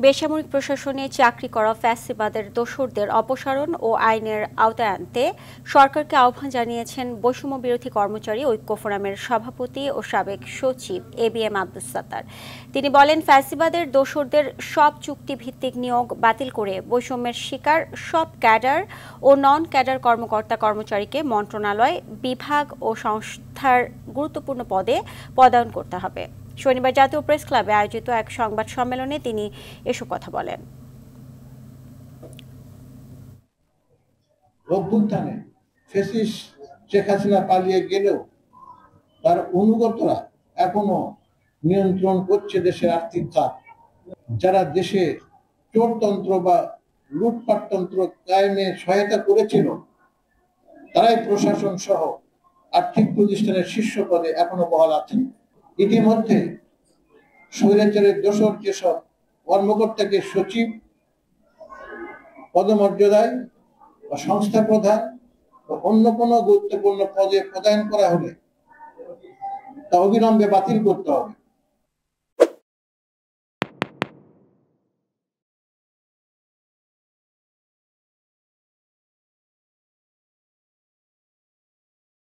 বেসামরিক প্রশাসনে চাকরি করা ফ্যাসিবাদের দোসরদের অপসারণ ও আইনের আওতায় আনতে সরকারকে আহ্বান জানিয়েছেন বৈষম্য বিরোধী কর্মচারী ঐক্য ফোরামের সভাপতি ও সাবেক সচিব এবিএম আব্দুস সাত্তার। তিনি বলেন, ফ্যাসিবাদের দোসরদের সব চুক্তিভিত্তিক নিয়োগ বাতিল করে বৈষম্যের শিকার সব ক্যাডার ও নন ক্যাডার কর্মকর্তা কর্মচারীকে মন্ত্রণালয়, বিভাগ ও সংস্থার গুরুত্বপূর্ণ পদে পদায়ন করতে হবে। শনিবার জাতীয় প্রেস ক্লাবে আয়োজিত এক সংবাদ সম্মেলনে তিনি এসব কথা বলেন। অভ্যুত্থানে ফ্যাসিস্ট শেখ হাসিনা পালিয়ে গেলেও তার অনুগতরা এখনো নিয়ন্ত্রণ করছে দেশের আর্থিক খাত। যারা দেশে চোরতন্ত্র বা লুটপাটতন্ত্র কায়েমে সহায়তা করেছিল, তারাই প্রশাসন সহ আর্থিক প্রতিষ্ঠানের শীর্ষ পদে এখনো বহাল আছেন। ইতিমধ্যে স্বৈরাচারের দোসর যেসব কর্মকর্তাকে সচিব পদমর্যাদায় বা সংস্থা প্রধান বা অন্য কোনো গুরুত্বপূর্ণ পদে পদায়ন করা হলে তা অবিলম্বে বাতিল করতে হবে।